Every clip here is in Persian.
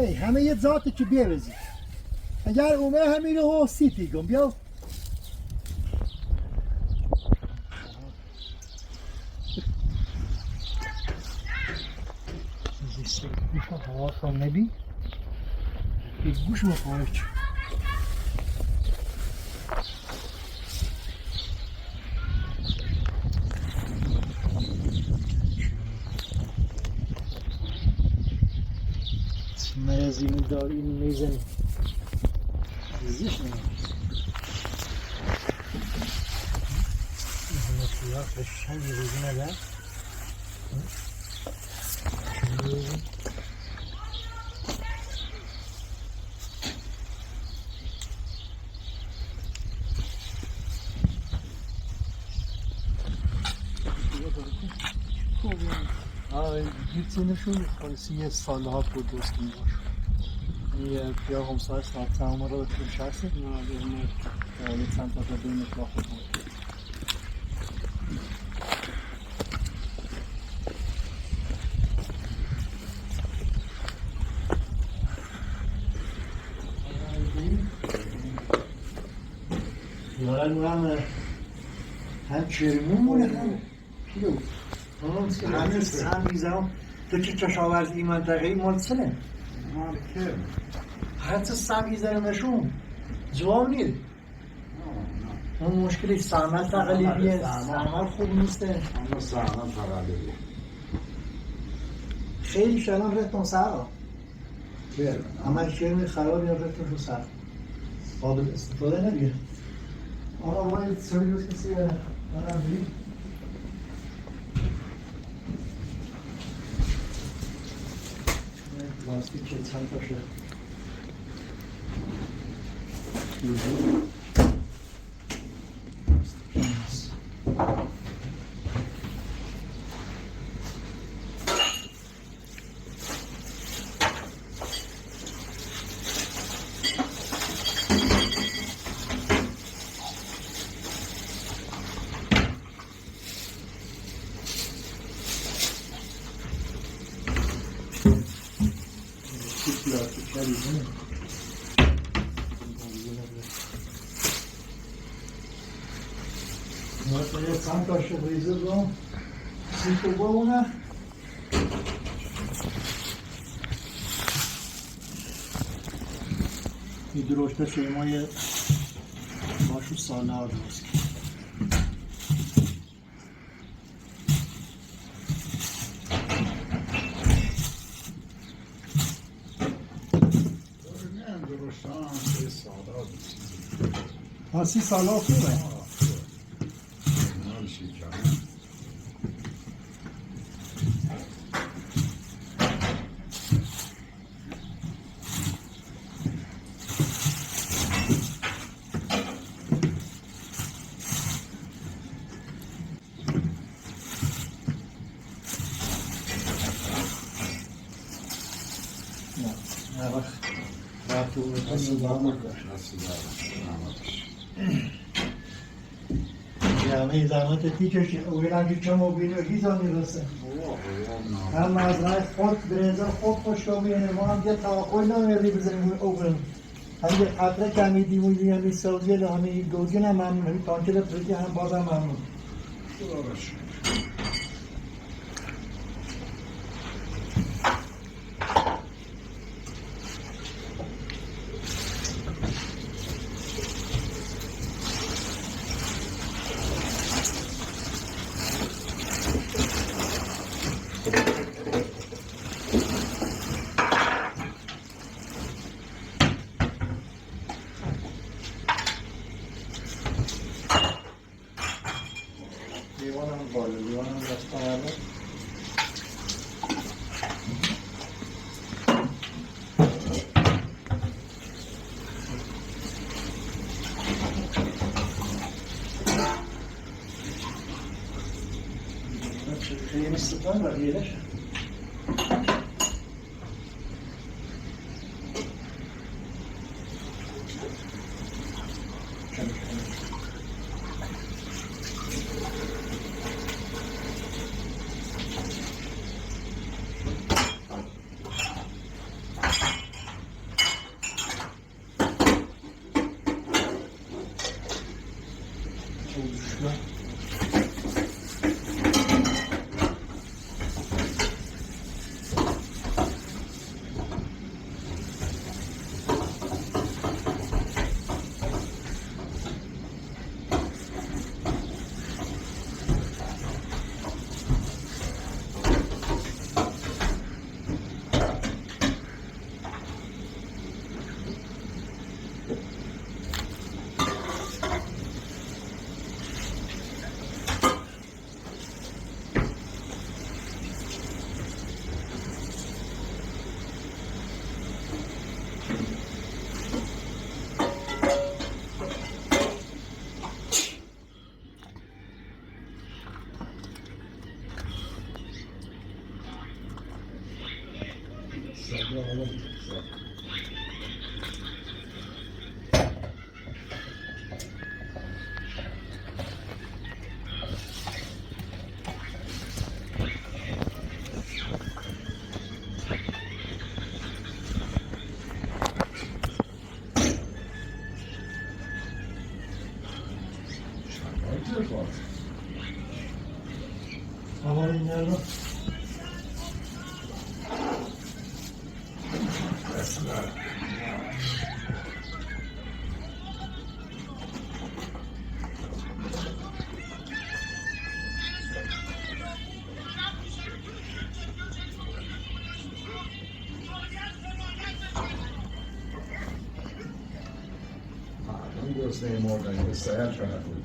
یه همه یه ذاتی که بیوزی اگر اومه همین رو سیپی گم بیا زیسته گوش ما حواس هم نبی گوش ما پایچ مرزی میدار این میزنی زیش نمید این همه سیاه بشش هم یه روزی ندار گیرتینشون پالیسی سالها بود دوست میباش یه بیا همسای ساعت تمام رو بکنیم شخصی؟ نه یه چند تا تا بین اطلاع خود بود یارن اونم هم چرمونه هم کیلو همه سم میزنم تو چه چشاورز این منطقه مال سنه؟ مال که؟ حتی سم میزنمشون جواب نید اون مشکلی سرمت تقلیبیه سرمت خوب نیسته اما سرمت تقلیبیه خیلی شلام رفتم سر اما شرمی خرابی رفتم رو سر قابل استفاده نبیه آقا باید سریوز کسی برم بید پلاستیک چند تا شد Možda sam kao što proizvodimo, sito govuna. I društvo što imaju vašu saladu. Asi salata خوبه. یعنی زحمت تیکش اویران که چمو بینو هیزا میرسه هم از رای خود برنزا خود خوشکامیه ما هم یه توقعی نمیردی بزنیم اوبرم هم یه قطره کمی دیمونی همی سوزیه همی دوزین هم ممنون همی تانکل پریدی هم بازم ممنون Yemişlikten var diyeler. oluştu. Havanın nerede? Don't go say more than you say. I try to.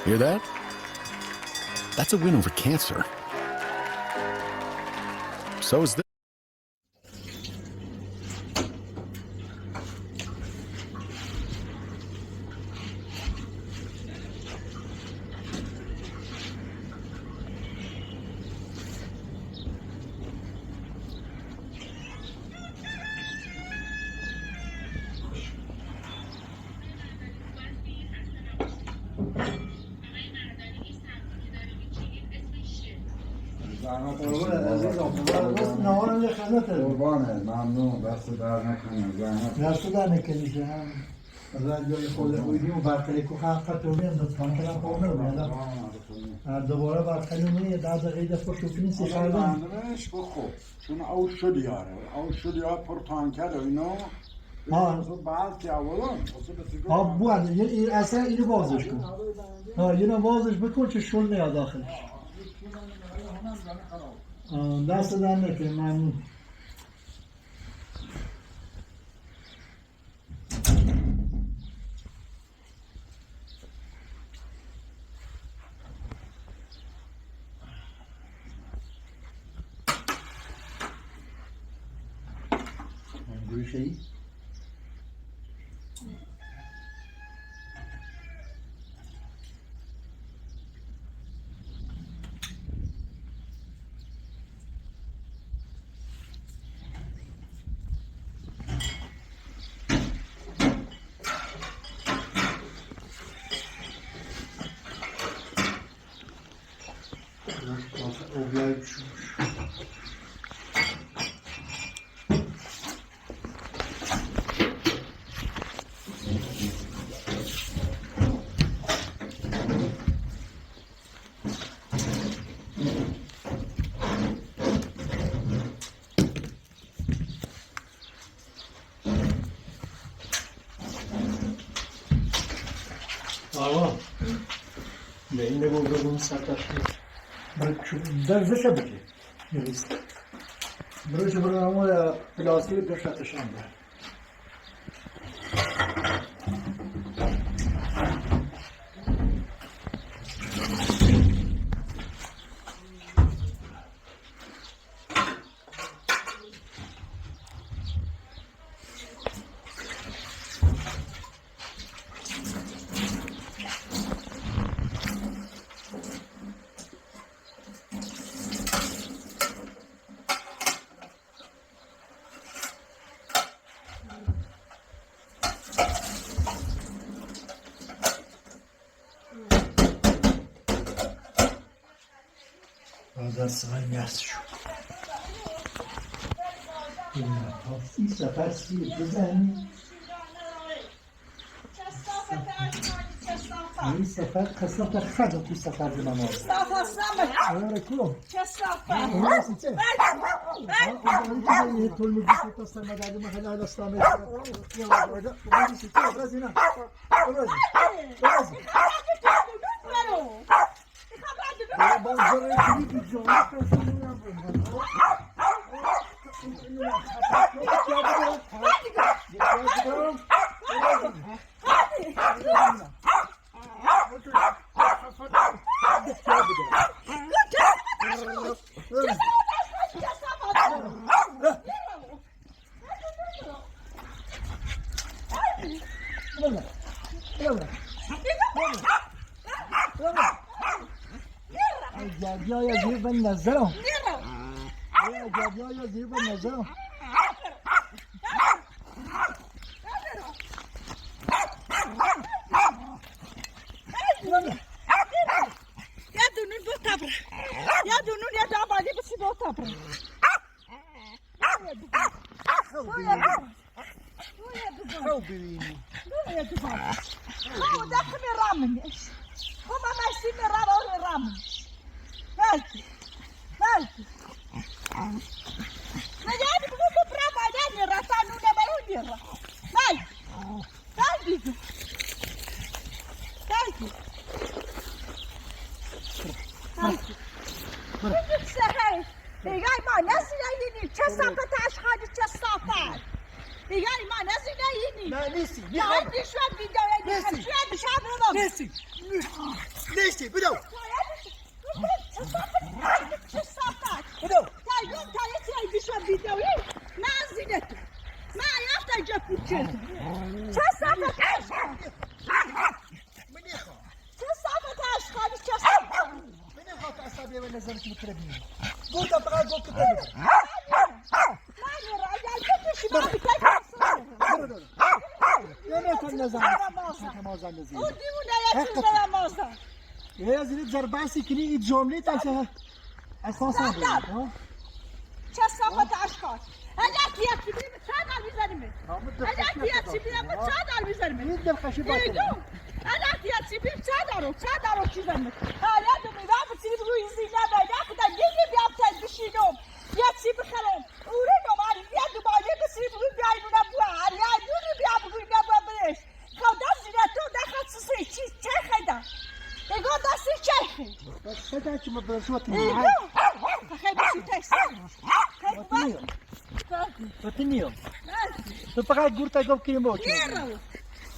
Hear that? That's a win over cancer. So is this. زحمت نهارم یه خدمت قربانه ممنون دست در نکنه زحمت دست در نکنید هم از جای خود بودیم و برقلی که حقیقت رو میاد دستان که نخور نمیاد دوباره برقلی میاد در دقیقه دست پشت کنی سی خردن بندرش بخور چون او شد یاره او شد یاره پر تانکر و اینا بعد که اولان بود اصلا اینو بازش کن اینو بازش بکن که شل نیاد داخلش دست در نکنید ممنون گوشه‌ای آقا به این نگو بگم سرطش در زشه بگی نیست بروش برنامه پلاسی پشتشان ده بازار سوال میرس شد این سفر سیر بزنی این سفر قصة خدا توی سفر بنام صافا سامر آره کلو چه صافا آره سیچه آره طول میگیشه تا سرما دادی محل اهل اسلامی آره سیچه ابرازی نه ابرازی بازار کلی بیجانه پسیدونم جابیا زیر به نظرم جابیا زیر به نظرم یا دونون دو تبر یا دونون یا دابالی بسی دو تبر خو ببینی خو داخل رامنش خو ما ماشي من رامنش بلكي ما جاني بقول برافو جاني راسانو نبروني را بلكي بلكي سهل دیگه ما نزدیکی چه صفت اشخاصی چه صفت دیگه ما نزدیکی نه نیستی نه دیشب ویدیو نمی‌شود دیشب رو نیستی بدو چه صفت بدو تایید تایید دیشب ویدیو نزدیکی ما یافت اینجا کوچه چه صفت چه صفت اشخاصی چه صفت من خاطر عصبی و نظرت متربیه گفتم فقط گفت بده يا زلمه زرباسي كلي جمله تاع اساسا چه صفت اشخاص اگر کیا چیزی به چه دل میزنیم اگر کیا چیزی به چه دل میزنیم این دل خشی باشه اگر کیا چیزی به چه دارو چیزم حالا تو میوه بچینی روی زینه باید خدا دیگه بیام تاز بشینم یا چی بخرم اوره نماری یا دوباره بچینی روی بیایمونه بوار یا دوری بیام روی نبابرش خدا زینه تو دخل سوسی چه خدا ایگو دستی چه بس صدا که مبرشوت ایگو خیلی بسی تکسی وطنيو فقط قلت لكم كلمه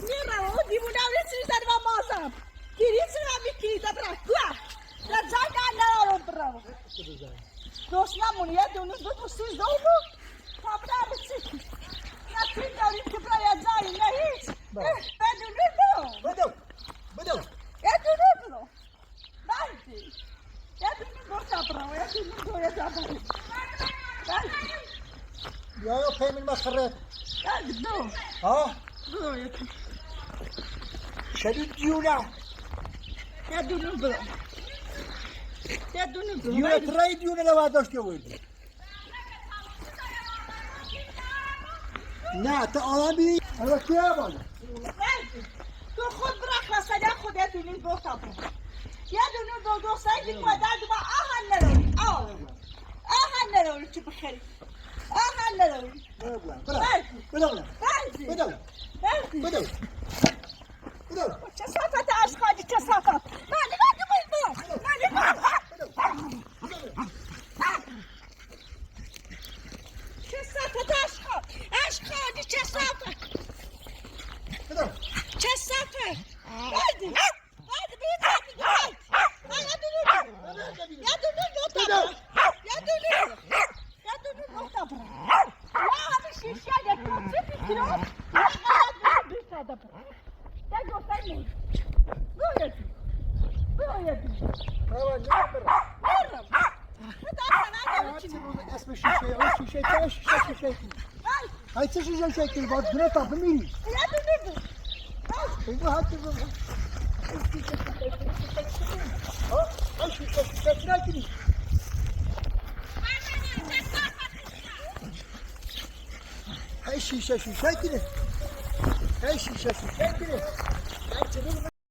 نيرو ديمونا وريتي زاد ما مازام كيريتي رامي كي دبرا كوا لا جانا لا روبرا دوسنا مونيا دونو دو سيز دوبو خبر بتسي يا تيجي كبرا يا جاي لا هيك بدو يا دونو باندي يا دونو بوسابرا يا دونو يا جابري يا قيم المخرات بدو ها شديد ديولا يا دونو بلو يا دونو بلو ديولا تراي ديولا لو هذاش كويد لا تقربي انا كيابل تو خود برخ وسدا خود يا دونو بوسابرا يا دونو دو سايدي كواداد ما آهن نروی چی بخری آهن نروی بدو چه صفت Hadi. Hadi bir tane gel. Ya dur. Ya dur nokta. Ya dur. Ya dur nokta bırak. Ya hadi şişe getir. Bir kilo. Ya hadi bir tane bırak. Ya göster mi? Böyle. Böyle. Tamam ne yapalım? Veririm. Bu da sana da için. Esme şişe, o şişe, çay şişe. Ay. Hay şişe şekil bak güne tapı mı? Ya dur. Bu hattı bu. Hay şişe şekil. Hay şişe şekil. Hay şişe şekil.